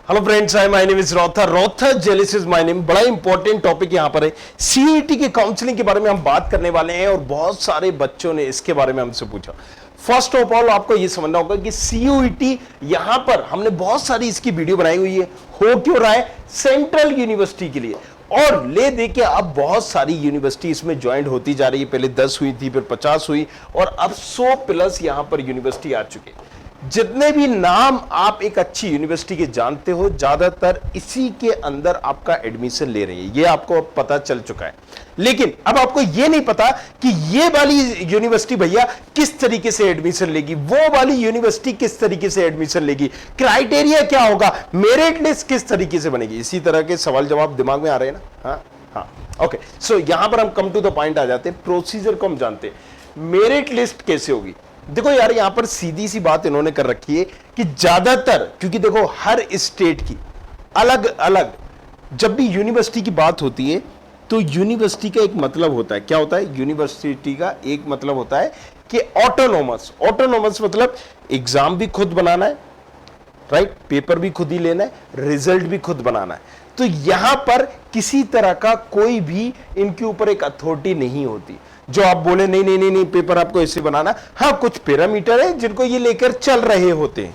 Hello friends, my name is रॉथर जेलिस is my name. बड़ा इंपॉर्टेंट टॉपिक यहां पर है। सीयूईटी के काउंसलिंग के बारे में हम बात करने वाले हैं और बहुत सारे बच्चों ने इसके बारे में हमसे पूछा। फर्स्ट ऑफ ऑल आपको यह समझना होगा कि सीयूईटी यहां पर हमने बहुत सारी इसकी वीडियो बनाई हुई है। हो क्यों रहा है? सेंट्रल यूनिवर्सिटी के लिए, और ले दे के अब बहुत सारी यूनिवर्सिटी इसमें ज्वाइंट होती जा रही है। पहले 10 हुई थी, फिर 50 हुई और अब 100 प्लस यहां पर यूनिवर्सिटी आ चुके हैं। जितने भी नाम आप एक अच्छी यूनिवर्सिटी के जानते हो, ज्यादातर इसी के अंदर आपका एडमिशन ले रही है, ये आपको पता चल चुका है। लेकिन अब आपको ये नहीं पता कि ये वाली यूनिवर्सिटी भैया किस तरीके से एडमिशन लेगी, वो वाली यूनिवर्सिटी किस तरीके से एडमिशन लेगी, क्राइटेरिया क्या होगा, मेरिट लिस्ट किस तरीके से बनेगी। इसी तरह के सवाल जवाब दिमाग में आ रहे हैं ना? हाँ, ओके। सो यहां पर हम कम टू द पॉइंट आ जाते हैं। प्रोसीजर को हम जानते हैं। मेरिट लिस्ट कैसे होगी? देखो यार, यहां पर सीधी सी बात इन्होंने कर रखी है कि ज्यादातर, क्योंकि देखो हर स्टेट की अलग अलग, जब भी यूनिवर्सिटी की बात होती है तो यूनिवर्सिटी का एक मतलब होता है। क्या होता है? यूनिवर्सिटी का एक मतलब होता है कि ऑटोनोमस। ऑटोनोमस मतलब एग्जाम भी खुद बनाना है, राइट, पेपर भी खुद ही लेना है, रिजल्ट भी खुद बनाना है। तो यहां पर किसी तरह का कोई भी इनके ऊपर एक अथॉरिटी नहीं होती जो आप बोले नहीं नहीं नहीं नहीं पेपर आपको ऐसे बनाना। हाँ, कुछ पैरामीटर है जिनको ये लेकर चल रहे होते हैं,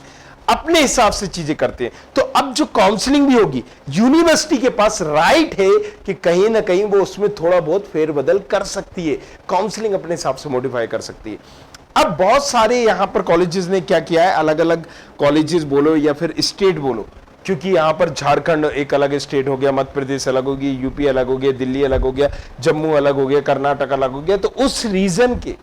अपने हिसाब से चीजें करते हैं। तो अब जो काउंसलिंग भी होगी, यूनिवर्सिटी के पास राइट है कि कहीं ना कहीं वो उसमें थोड़ा बहुत फेरबदल कर सकती है, काउंसलिंग अपने हिसाब से मॉडिफाई कर सकती है। अब बहुत सारे यहां पर कॉलेजेस ने क्या किया है, अलग अलग कॉलेजेस बोलो या फिर स्टेट बोलो, क्योंकि यहां पर झारखंड एक अलग स्टेट हो गया, मध्य प्रदेश अलग हो गया, यूपी अलग हो गया, दिल्ली अलग हो गया, जम्मू अलग हो गया, कर्नाटक अलग हो गया। तो उस रीजन के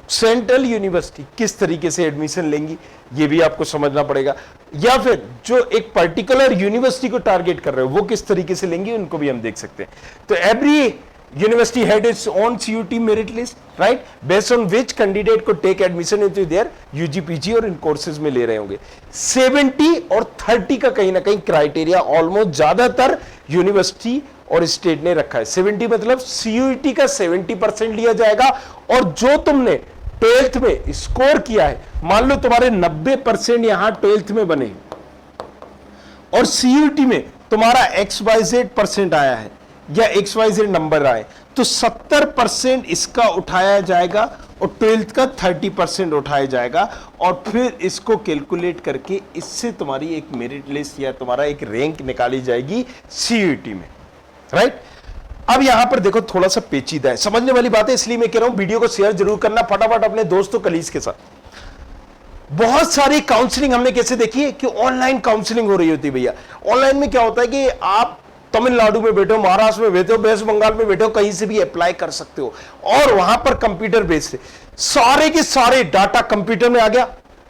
सेंट्रल यूनिवर्सिटी किस तरीके से एडमिशन लेंगी ये भी आपको समझना पड़ेगा, या फिर जो एक पर्टिकुलर यूनिवर्सिटी को टारगेट कर रहे हो वो किस तरीके से लेंगी उनको भी हम देख सकते हैं। तो every University had its own CUT merit list, right? Based on which candidate could take admission into their UG, PG और इन कोर्सेज में ले रहे होंगे। 70 और 30 का कहीं ना कहीं क्राइटेरिया ऑलमोस्ट ज्यादातर यूनिवर्सिटी और स्टेट ने रखा है। 70 मतलब CUT का 70% लिया जाएगा, और जो तुमने 12th में स्कोर किया है, मान लो तुम्हारे 90% यहां 12th में बने और CUT में तुम्हारा XYZ% आया है या XYZ नंबर आए, तो 70% इसका उठाया जाएगा और 12th का 30% उठाया जाएगा, और फिर इसको कैलकुलेट करके इससे तुम्हारी एक मेरिट लिस्ट या तुम्हारा एक रैंक निकाली जाएगी CUT में, राइट। अब यहां पर देखो थोड़ा सा पेचीदा है, समझने वाली बात है, इसलिए मैं कह रहा हूं वीडियो को शेयर जरूर करना फटाफट अपने दोस्तों कलीग के साथ। बहुत सारी काउंसलिंग हमने कैसे देखी है कि ऑनलाइन काउंसलिंग हो रही होती है भैया। ऑनलाइन में क्या होता है कि आप तमिलनाडु में बैठे हो, महाराष्ट्र में बैठे हो, वेस्ट बंगाल में बैठे हो, कहीं से भी अप्लाई कर सकते हो, और वहां पर कंप्यूटर बेस्ड से सारे के सारे डाटा कंप्यूटर में आ गया,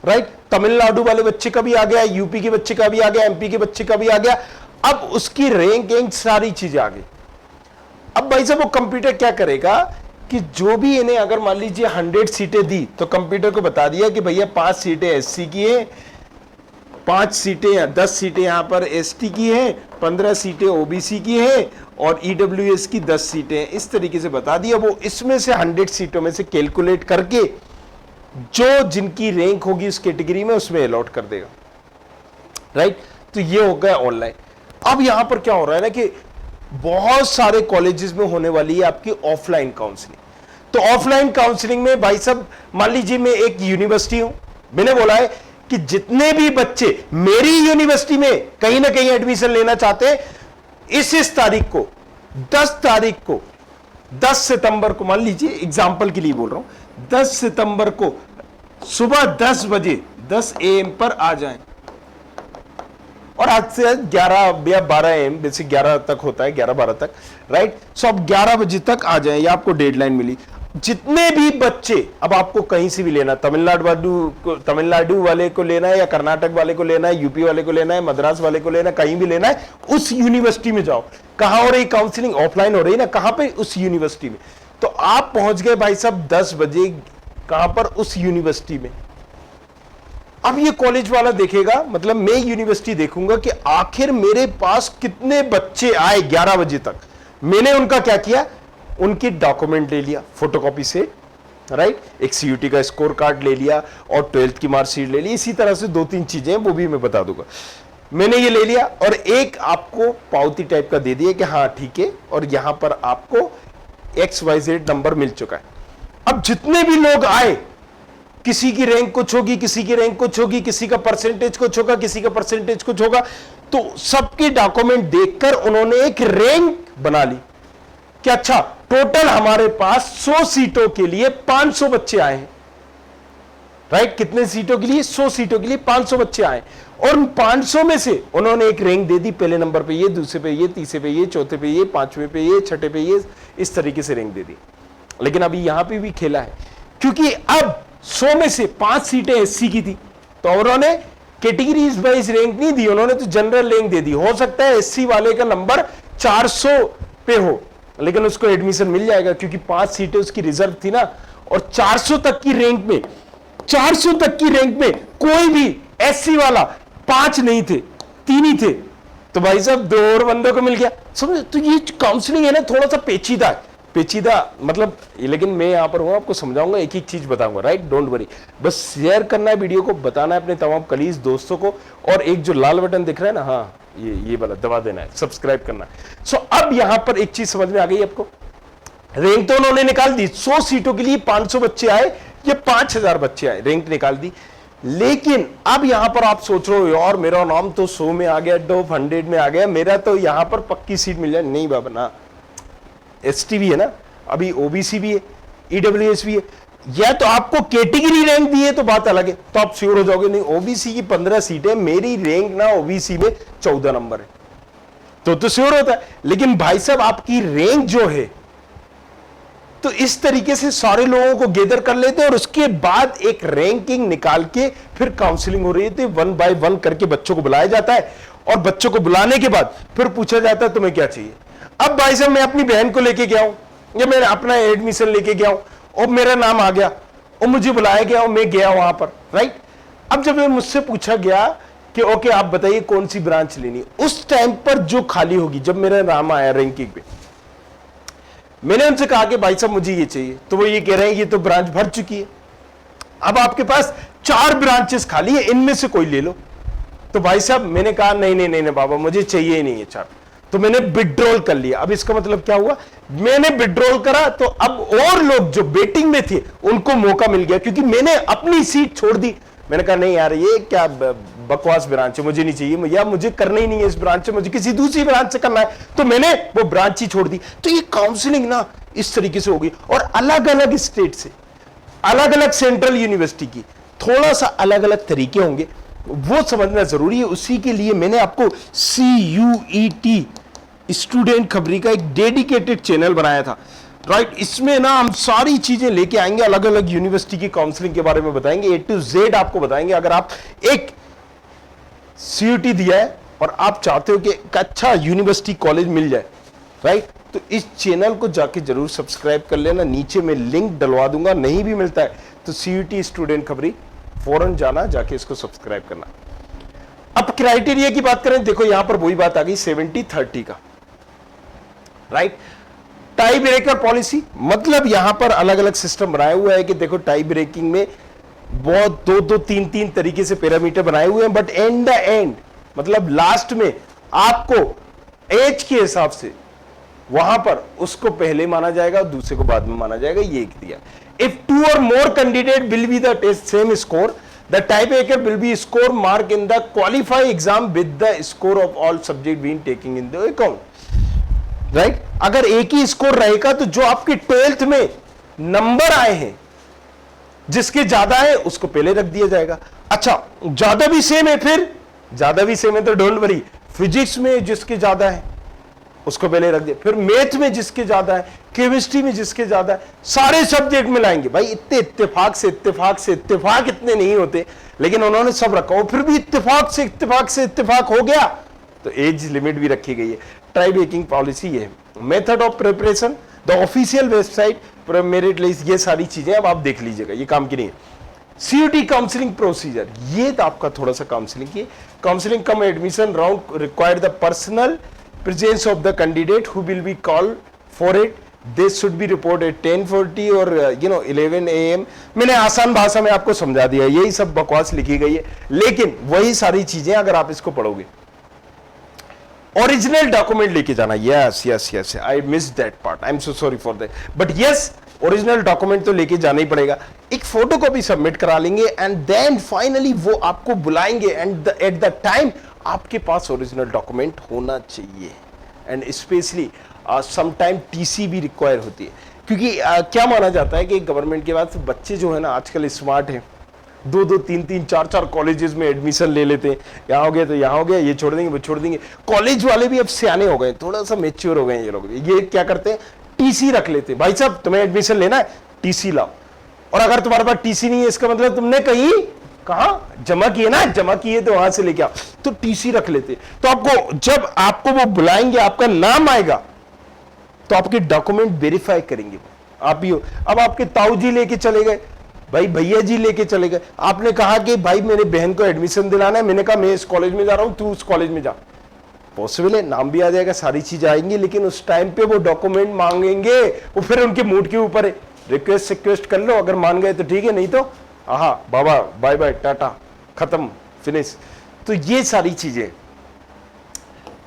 राइट। तमिलनाडु वाले बच्चे का भी आ गया, यूपी के बच्चे का भी आ गया, MP के बच्चे का भी आ गया। अब उसकी रैंकिंग सारी चीजें आ गई। अब भाई साहब वो कंप्यूटर क्या करेगा कि जो भी इन्हें अगर मान लीजिए 100 सीटें दी, तो कंप्यूटर को बता दिया कि भैया 5 सीटें SC की है, 5 सीटें या 10 सीटें यहां पर ST की हैं, 15 सीटें OBC की हैं और EWS की 10 सीटें हैं। इस तरीके से बता दिया। वो इसमें से 100 सीटों में से कैलकुलेट करके जो जिनकी रैंक होगी उस कैटेगरी में उसमें अलॉट कर देगा, राइट। तो ये हो गया ऑनलाइन। अब यहां पर क्या हो रहा है ना कि बहुत सारे कॉलेजेस में होने वाली है आपकी ऑफलाइन काउंसलिंग। तो ऑफलाइन काउंसलिंग में भाई साहब मान लीजिए मैं एक यूनिवर्सिटी हूं, मैंने बोला है कि जितने भी बच्चे मेरी यूनिवर्सिटी में कहीं ना कहीं एडमिशन लेना चाहते हैं, इस तारीख को 10 सितंबर को, मान लीजिए एग्जांपल के लिए बोल रहा हूं, 10 सितंबर को सुबह 10 बजे 10 AM पर आ जाएं, और आज से 11 या 12 AM, बेसिक 11 तक होता है, 11-12 तक, राइट। सो अब 11 बजे तक आ जाएं, या आपको डेडलाइन मिली। जितने भी बच्चे, अब आपको कहीं से भी लेना, तमिलनाडु वाले को लेना है या कर्नाटक वाले को लेना है, यूपी वाले को लेना है, मद्रास वाले को लेना है, कहीं भी लेना है, उस यूनिवर्सिटी में जाओ। कहां हो रही काउंसलिंग? ऑफलाइन हो रही ना, कहां पे? उस यूनिवर्सिटी में। तो आप पहुंच गए भाई साहब 10 बजे, कहां पर? उस यूनिवर्सिटी में। अब ये कॉलेज वाला देखेगा, मतलब मैं यूनिवर्सिटी देखूंगा कि आखिर मेरे पास कितने बच्चे आए 11 बजे तक। मैंने उनका क्या किया, उनकी डॉक्यूमेंट ले लिया फोटोकॉपी से, राइट, एक CUT का स्कोर कार्ड ले लिया और 12th की मार्कशीट ले ली। इसी तरह से 2-3 चीजें वो भी मैं बता दूंगा। मैंने ये ले लिया और एक आपको पावती टाइप का दे दिया कि हाँ ठीक है, और यहां पर आपको XYZ नंबर मिल चुका है। अब जितने भी लोग आए, किसी की रैंक कुछ होगी, किसी की रैंक कुछ होगी, किसी का परसेंटेज कुछ होगा, किसी का परसेंटेज कुछ होगा, तो सबके डॉक्यूमेंट देखकर उन्होंने एक रैंक बना ली कि अच्छा टोटल हमारे पास 100 सीटों के लिए 500 बच्चे आए हैं, राइट। कितने सीटों के लिए? 100 सीटों के लिए 500 बच्चे आए, और उन 500 में से उन्होंने एक रैंक दे दी, पहले नंबर पे ये, दूसरे पे ये, तीसरे पे ये, चौथे पे ये, पांचवें पे ये, छठे पे ये, इस तरीके से रैंक दे दी। लेकिन अभी यहां पे भी खेला है, क्योंकि अब 100 में से 5 सीटें SC की थी, तो उन्होंने कैटेगरीज वाइज रैंक नहीं दी, उन्होंने तो जनरल रैंक दे दी। हो सकता है SC वाले का नंबर 400 पे हो, लेकिन उसको एडमिशन मिल जाएगा, क्योंकि 5 सीटें उसकी रिजर्व थी ना। और 400 तक की रैंक में, 400 तक की रैंक में कोई भी SC वाला 5 नहीं थे, 3 ही थे, तो भाई साहब 2 और बंदों को मिल गया। समझ? तो ये काउंसलिंग है ना, थोड़ा सा पेचीदा है, पेचीदा मतलब, लेकिन मैं यहां पर हूं, आपको समझाऊंगा, एक एक चीज बताऊंगा, राइट। डोंट वरी, बस शेयर करना है वीडियो को, बताना है अपने तमाम कलीग दोस्तों को, और एक जो लाल बटन दिख रहा है ना, हाँ ये वाला दबा देना है, सब्सक्राइब करना है। सो अब यहां पर एक चीज समझ में आ गई आपको, रैंक तो उन्होंने निकाल दी, 100 सीटों के लिए 500 बच्चे आए, ये 5000 बच्चे आए, रैंक निकाल दी। लेकिन अब यहां पर आप सोच रहे हो यार मेरा नाम तो 100 में आ गया, टॉप 100 में आ गया, मेरा तो यहां पर पक्की सीट मिल जाए। नहीं बाबा ना, ST भी है ना, अभी OBC भी है, EWS भी है, या तो आपको कैटेगरी रैंक दी है तो बात अलग है, तो आप श्योर हो जाओगे नहीं OBC की 15 सीटें, मेरी रैंक ना OBC में 14 नंबर है, तो श्योर होता है। लेकिन भाई साहब आपकी रैंक जो है, तो इस तरीके से सारे लोगों को गैदर कर लेते हैं, और उसके बाद एक रैंकिंग निकाल के फिर काउंसलिंग हो रही है, 1 बाय 1 करके बच्चों को बुलाया जाता है, और बच्चों को बुलाने के बाद फिर पूछा जाता है तुम्हें क्या चाहिए। अब भाई साहब मैं अपनी बहन को लेके गया हूं, या मैं अपना एडमिशन लेके गया हूं, और मेरा नाम आ गया, और मुझे बुलाया गया, और मैं गया वहां पर, राइट। अब जब मुझसे पूछा गया कि ओके आप बताइए कौन सी ब्रांच लेनी, उस टाइम पर जो खाली होगी, जब मेरा नाम आया रैंकिंग पे, मैंने उनसे कहा कि भाई साहब मुझे ये चाहिए, तो वो ये कह रहे हैं ये तो ब्रांच भर चुकी है, अब आपके पास 4 ब्रांचेस खाली है, इनमें से कोई ले लो। तो भाई साहब मैंने कहा नहीं नहीं नहीं बाबा मुझे चाहिए ही नहीं है 4, तो मैंने विड्रॉल कर लिया। अब इसका मतलब क्या हुआ, मैंने विड्रॉल करा तो अब और लोग जो वेटिंग में थे उनको मौका मिल गया, क्योंकि मैंने अपनी सीट छोड़ दी। मैंने कहा नहीं यार ये क्या बकवास ब्रांच है, मुझे नहीं चाहिए, या मुझे करना ही नहीं है इस ब्रांच से, मुझे किसी दूसरी ब्रांच से करना है, तो मैंने वो ब्रांच ही छोड़ दी। तो ये काउंसलिंग ना इस तरीके से होगी, और अलग अलग स्टेट से, अलग अलग सेंट्रल यूनिवर्सिटी की थोड़ा सा अलग अलग तरीके होंगे, वो समझना जरूरी है। उसी के लिए मैंने आपको CUET स्टूडेंट खबरी का एक डेडिकेटेड चैनल बनाया था, राइट। इसमें ना हम सारी चीजें लेके आएंगे, अलग अलग यूनिवर्सिटी की काउंसलिंग के बारे में बताएंगे, A to Z आपको बताएंगे। अगर आप एक CUET दिया है और आप चाहते हो कि एक अच्छा यूनिवर्सिटी कॉलेज मिल जाए, राइट, तो इस चैनल को जाके जरूर सब्सक्राइब कर लेना, नीचे मैं लिंक डलवा दूंगा, नहीं भी मिलता है तो CUET स्टूडेंट खबरी फौरन जाना, जाके इसको सब्सक्राइब करना। अब क्राइटेरिया की बात करें, देखो यहां पर वही बात आ गई 70-30 का, राइट। टाई ब्रेकर पॉलिसी, मतलब यहां पर अलग अलग सिस्टम बनाया हुआ है कि देखो टाई ब्रेकिंग में बहुत 2-3 तरीके से पैरामीटर बनाए हुए हैं, बट एंड द एंड मतलब लास्ट में आपको एज के हिसाब से वहां पर उसको पहले माना जाएगा, दूसरे को बाद में माना जाएगा, ये एक दिया। If 2 or more candidate will be the same score, the tiebreaker will be score mark in the qualify exam with the score of all subject being taken in the account, right. अगर एक ही score रहेगा तो जो आपके 12th में number आए हैं जिसके ज्यादा है उसको पहले रख दिया जाएगा। अच्छा ज्यादा भी सेम है, फिर ज्यादा भी सेम है तो डोंट वरी, फिजिक्स में जिसके ज्यादा है उसको पहले रख दिया, फिर मैथ में जिसके ज्यादा है, केमिस्ट्री में जिसके ज्यादा है, सारे सब्जेक्ट में लाएंगे। भाई इतने इत्तेफाक से इत्तेफाक इतने नहीं होते, लेकिन उन्होंने सब रखा हो, फिर भी इत्तेफाक से इत्तेफाक हो गया तो एज लिमिट भी रखी गई है। ट्राई ब्रेकिंग पॉलिसी है। Method of preparation, the official website, merit list, ये सारी चीजें अब आप देख लीजिएगा, ये काम की नहीं है। CUET काउंसलिंग प्रोसीजर, ये तो आपका थोड़ा सा काउंसलिंग की counselling come admission round required the personal presence of the candidate who will be called for it. This should be reported 10:40 or 11 AM. मैंने आसान भाषा में आपको समझा दिया, यही सब बकवास लिखी गई है, लेकिन वही सारी चीजें अगर आप इसको पढ़ोगे ओरिजिनल डॉक्यूमेंट लेके जाना। Yes yes yes, I miss that part, I am so sorry for that, but yes original document तो लेके जाना ही पड़ेगा। एक फोटो कॉपी सबमिट करा लेंगे एंड देन फाइनली वो आपको बुलाएंगे एंड एट द टाइम आपके पास ओरिजिनल डॉक्यूमेंट होना चाहिए। And specially some time TC भी रिक्वायर होती है, क्योंकि क्या माना जाता है कि गवर्नमेंट के बाद बच्चे जो है ना आजकल स्मार्ट हैं, 2-2, 3-3, 4-4 कॉलेजेस में एडमिशन ले लेते हैं। यहाँ हो गया तो यहाँ हो गया, ये छोड़ देंगे वो छोड़ देंगे। कॉलेज वाले भी अब सियाने हो गए, थोड़ा सा मेच्योर हो गए ये लोग। ये क्या करते हैं, टीसी रख लेते हैं। भाई साहब तुम्हें एडमिशन लेना है, टीसी लाओ। और अगर तुम्हारे पास टीसी नहीं है, इसका मतलब तुमने कहीं कहा जमा किए ना, जमा किए तो वहां से लेके आओ, तो टीसी रख लेते। तो आपको जब आपको वो बुलाएंगे, आपका नाम आएगा, तो आपके डॉक्यूमेंट वेरीफाई करेंगे आप ही हो। अब आपके ताऊ जी लेके चले गए, भाई भैया जी लेके चले गए, आपने कहा कि भाई मेरे बहन को एडमिशन दिलाना है, मैंने कहा मैं इस कॉलेज में जा रहा हूं, तू उस कॉलेज में जा। पॉसिबल है, नाम भी आ जाएगा, सारी चीज आएंगी, लेकिन उस टाइम पे वो डॉक्यूमेंट मांगेंगे, वो फिर उनके मूड के ऊपर है। रिक्वेस्ट कर लो, अगर मान गए तो ठीक है, नहीं तो आहा बाबा बाय बाय टाटा, खत्म, फिनिश। तो ये सारी चीजें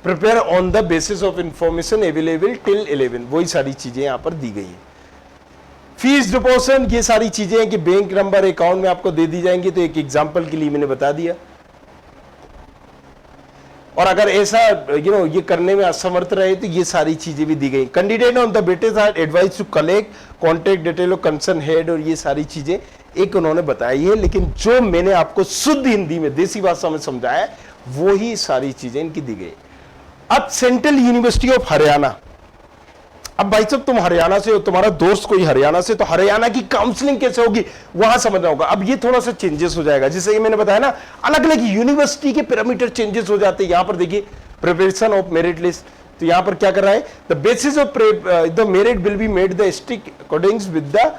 prepare on the basis of information available till 11, वही सारी चीजें यहां पर दी गई है। फीस डिपोजिशन, ये सारी चीजें हैं कि बैंक नंबर अकाउंट में आपको दे दी जाएंगी, तो एक एग्जांपल के लिए मैंने बता दिया। और अगर ऐसा ये करने में असमर्थ रहे तो ये सारी चीजें भी दी गई। Candidate on the weightage are advise to collect contact detail of concern head, और ये सारी चीजें एक उन्होंने बताई है, लेकिन जो मैंने आपको शुद्ध हिंदी में देसी भाषा में समझाया वो ही सारी चीजें इनकी दी गई। अब सेंट्रल यूनिवर्सिटी ऑफ हरियाणा, अब भाई साहब तुम हरियाणा से हो, तुम्हारा दोस्त कोई हरियाणा से, तो हरियाणा की काउंसलिंग कैसे होगी वहां समझना होगा। अब ये थोड़ा सा चेंजेस हो जाएगा, जैसे कि मैंने बताया ना, अलग अलग यूनिवर्सिटी के पैरामीटर चेंजेस हो जाते हैं। यहां पर देखिए प्रिपरेशन ऑफ मेरिट लिस्ट, तो यहां पर क्या कर रहा है, the basis of the merit will be made the strict according with the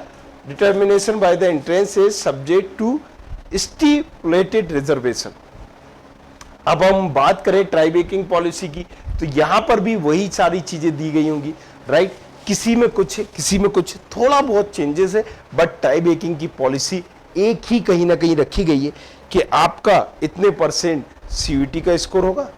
determination by the entrance is subject to stipulated reservation. अब हम बात करें ट्राई बेकिंग पॉलिसी की, तो यहां पर भी वही सारी चीजें दी गई होंगी, राइट। किसी में कुछ, किसी में कुछ, थोड़ा बहुत चेंजेस है, बट टाई बेकिंग की पॉलिसी एक ही कहीं ना कहीं रखी गई है कि आपका इतने परसेंट सीयूटी का स्कोर होगा,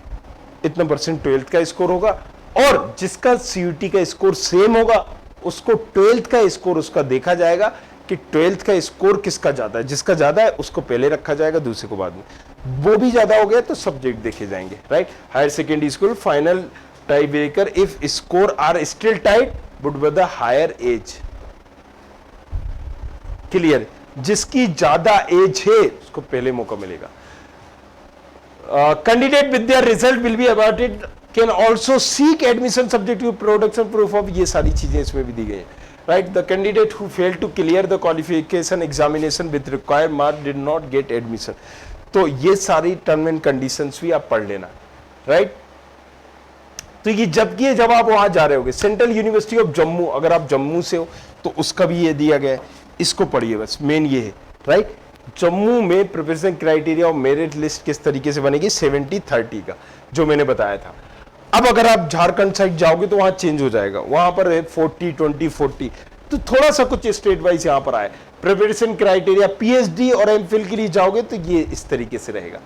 इतना परसेंट 12th का स्कोर होगा, और जिसका सीयूटी का स्कोर सेम होगा उसको 12th का स्कोर उसका देखा जाएगा कि 12th का स्कोर किसका ज्यादा है। जिसका ज्यादा है उसको पहले रखा जाएगा, दूसरे को बाद में। वो भी ज्यादा हो गया तो सब्जेक्ट देखे जाएंगे, right. Higher secondary school final tie breaker if score are still tight would be the higher age. Clear, जिसकी ज्यादा एज है उसको पहले मौका मिलेगा। Candidate with their result will be awaited can also seek admission subject to production proof of, ये सारी चीजें इसमें भी दी गई है, right. The candidate who fail to clear the qualification examination with required mark did not get admission. तो ये सारी टर्म एंड कंडीशंस भी आप पढ़ लेना, राइट। तो ये जब आप वहां जा रहे होगे, सेंट्रल यूनिवर्सिटी ऑफ जम्मू, अगर आप जम्मू से हो तो उसका भी ये दिया गया है, इसको पढ़िए बस, मेन ये है, राइट। जम्मू में प्रिपरेशन क्राइटेरिया और मेरिट लिस्ट किस तरीके से बनेगी, 70-30 का जो मैंने बताया था। अब अगर आप झारखंड साइड जाओगे तो वहां चेंज हो जाएगा, वहां पर है 40-20-40, तो थोड़ा सा कुछ स्टेट वाइज यहां पर आए। प्रिपरेशन क्राइटेरिया पीएचडी और एमफिल के लिए जाओगे तो ये इस तरीके से रहेगा।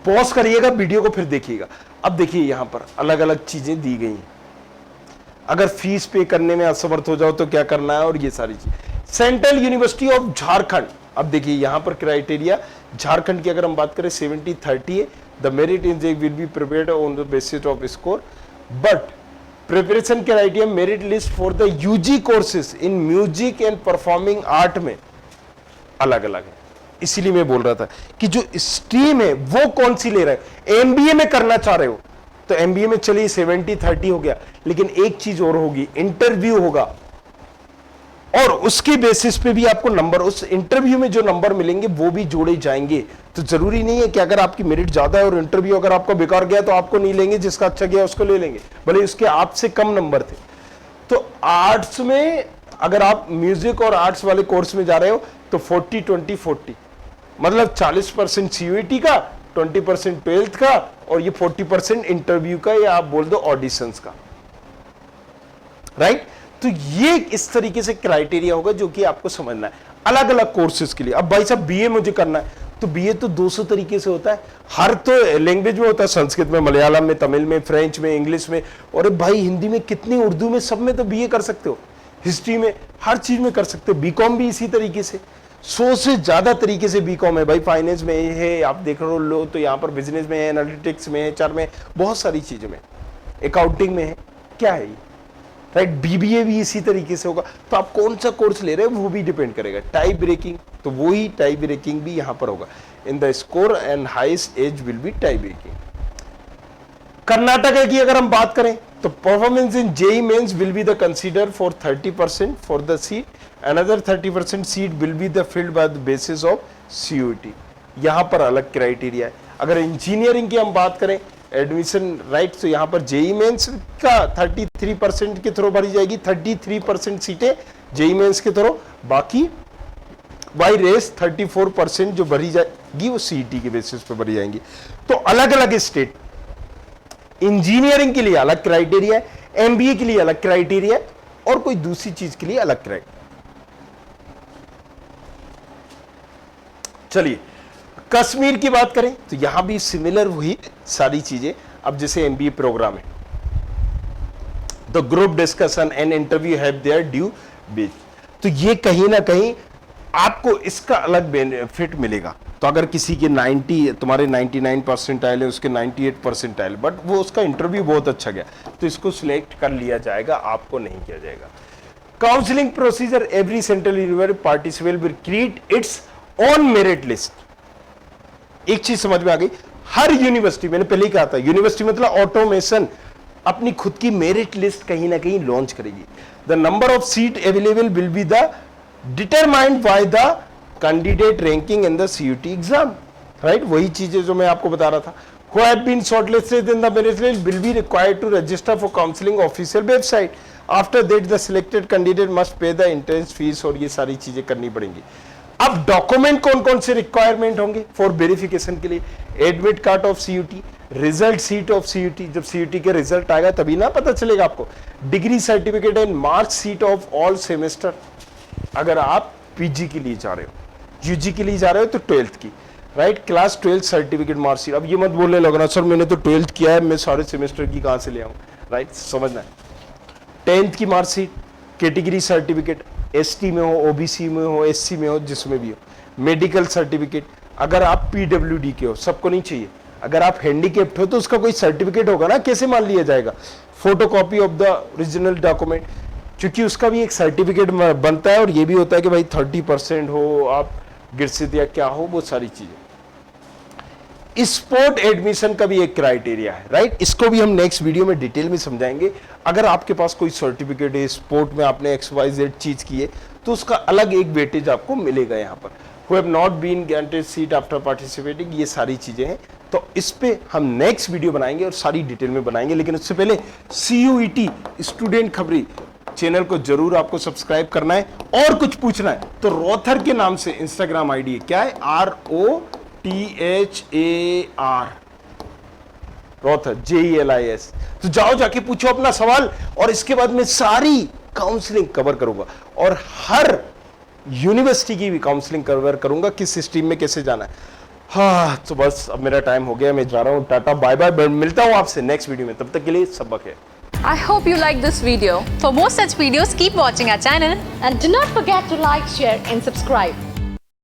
पॉज करिएगा वीडियो को, फिर देखिएगा। अब देखिए यहां पर अलग अलग चीजें दी गई हैं। अगर फीस पे करने में असमर्थ हो जाओ तो क्या करना है, और ये सारी चीज। सेंट्रल यूनिवर्सिटी ऑफ झारखंड, अब देखिए यहां पर क्राइटेरिया झारखंड की अगर हम बात करें 70-30 है। The merit intake will be prepared on the basis of score, but preparation criteria merit list for the UG courses in music and performing art में अलग अलग है। इसीलिए मैं बोल रहा था कि जो स्ट्रीम है वो कौन सी ले रहे हैं। एमबीए में करना चाह रहे हो तो एमबीए में चलिए 70-30 हो गया, लेकिन एक चीज और होगी, इंटरव्यू होगा, और उसके बेसिस पे भी आपको नंबर, उस इंटरव्यू में जो नंबर मिलेंगे वो भी जोड़े जाएंगे। तो जरूरी नहीं है कि अगर आपकी मेरिट ज्यादा है और इंटरव्यू अगर आपका बेकार गया तो आपको नहीं लेंगे, जिसका अच्छा गया उसको ले लेंगे, भले उसके आपसे कम नंबर थे। तो आर्ट्स में अगर आप म्यूजिक और आर्ट्स वाले कोर्स में जा रहे हो तो 40-20-40, मतलब 40% सीयूईटी का, 20% 12th का, और ये 40% इंटरव्यू का, या आप बोल दो ऑडिशंस का, राइट। तो ये इस तरीके से क्राइटेरिया होगा जो कि आपको समझना है अलग अलग कोर्सेज के लिए। अब भाई साहब बीए मुझे करना है तो बीए तो 200 तरीके से होता है, हर तो लैंग्वेज में होता है, संस्कृत में, मलयालम में, तमिल में, फ्रेंच में, इंग्लिश में, और भाई हिंदी में कितनी, उर्दू में, सब में तो बीए कर सकते हो, हिस्ट्री में, हर चीज में कर सकते हो। बीकॉम भी इसी तरीके से 100 से ज्यादा तरीके से बीकॉम है भाई। फाइनेंस में है, आप देख रहे हो लो तो यहाँ पर बिजनेस में है, एनालिटिक्स में है, चार में, बहुत सारी चीजों में, अकाउंटिंग में है, क्या है ये, राइट। बीबीए भी इसी तरीके से होगा। तो आप कौन सा कोर्स ले रहे हो वो भी डिपेंड करेगा। टाई ब्रेकिंग, तो वही टाई ब्रेकिंग भी यहां पर होगा। In the score and highest age will be tie breaking. Karnataka की अगर हम बात करें तो performance in JEE Mains will be the consider for 30% for the seat, another 30% seat will be the filled by the basis of CUT. यहां पर अलग criteria है। अगर इंजीनियरिंग की हम बात करें एडमिशन, राइट, तो यहां पर जेई मेंस का 33% के थ्रू भरी जाएगी, 33% सीटें जेई मेंस के थ्रू, बाकी वाई रेस 34% जो भरी जाएगी वो सीईटी के बेसिस पे भरी जाएंगी। तो अलग अलग स्टेट, इंजीनियरिंग के लिए अलग क्राइटेरिया है, एमबीए के लिए अलग क्राइटेरिया है, और कोई दूसरी चीज के लिए अलग क्राइटेरिया। चलिए कश्मीर की बात करें तो यहां भी सिमिलर हुई सारी चीजें। अब जैसे एमबीए प्रोग्राम है, the group discussion and interview have their due base, तो ये कहीं ना कहीं आपको इसका अलग बेनिफिट मिलेगा। तो अगर किसी के 90, तुम्हारे 99 परसेंटाइल है, उसके 98 परसेंटाइल, बट वो उसका इंटरव्यू बहुत अच्छा गया, तो इसको सिलेक्ट कर लिया जाएगा, आपको नहीं किया जाएगा। Counselling procedure, every central university participate will create it's on merit list. एक चीज समझ में आ गई, हर यूनिवर्सिटी, मैंने पहले ही कहा था, यूनिवर्सिटी मतलब ऑटोमेशन अपनी खुद की मेरिट लिस्ट कहीं ना कहीं लॉन्च करेगी। The number of seat available will be the determined by the candidate ranking in the CUT exam, right. वही चीजें जो मैं आपको बता रहा था। Who have been shortlisted in the merit list will be required to register for counseling official website. After that, the selected candidate must pay the entrance fees, और ये सारी चीजें करनी पड़ेंगी। अब डॉक्यूमेंट कौन कौन से रिक्वायरमेंट होंगे फॉर वेरिफिकेशन के लिए? Admit card of CUT, result sheet of CUT, जब सीयूटी के रिजल्ट आएगा तभी ना पता चलेगा आपको। Degree certificate and mark sheet of all semester, अगर आप पीजी के लिए जा रहे हो, यूजी के लिए जा रहे हो तो 12th की, राइट, क्लास 12 सर्टिफिकेट मार्कशीट। अब ये मत बोलने लगना सर मैंने तो 12th किया है, मैं सारे सेमेस्टर की कहां से ले आऊं, राइट, समझना है। 10th की मार्कशीट, कैटेगरी सर्टिफिकेट, एसटी में हो, ओबीसी में हो, एससी में हो, जिसमें भी हो, मेडिकल सर्टिफिकेट, अगर आप पीडब्ल्यूडी के हो, सबको नहीं चाहिए, अगर आप हैंडीकैप्ड हो तो उसका कोई सर्टिफिकेट होगा ना, कैसे मान लिया जाएगा? Photocopy of the original document, क्योंकि उसका भी एक सर्टिफिकेट बनता है, और ये भी होता है कि भाई 30% हो, आप गिरसित या क्या हो, वो सारी चीजें। स्पोर्ट एडमिशन का भी एक क्राइटेरिया है, राइट, इसको भी हम नेक्स्ट वीडियो में डिटेल में समझाएंगे। अगर आपके पास कोई सर्टिफिकेट है, स्पोर्ट में आपने XYZ चीज की है, तो उसका अलग एक वेटेज आपको मिलेगा यहाँ पर। Who have not been granted seat after participating, ये सारी चीजें हैं, तो इस पे हम नेक्स्ट वीडियो बनाएंगे और सारी डिटेल में बनाएंगे। लेकिन उससे पहले CUET स्टूडेंट खबरी चैनल को जरूर आपको सब्सक्राइब करना है, और कुछ पूछना है तो रोथर के नाम से इंस्टाग्राम आईडी है, क्या है, ROTHAR, रोथर, JELIS। तो जाओ जाके पूछो अपना सवाल, और इसके बाद मैं सारी काउंसलिंग कवर करूंगा, और हर यूनिवर्सिटी की भी काउंसलिंग कवर करूंगा, किस स्ट्रीम में कैसे जाना है। हाँ, तो बस अब मेरा टाइम हो गया, मैं जा रहा हूँ, टाटा बाय बाय, मिलता हूँ आपसे नेक्स्ट वीडियो में, तब तक के लिए सबक है। I hope you like this video. For more such videos, keep watching our channel and do not forget to like, share and subscribe.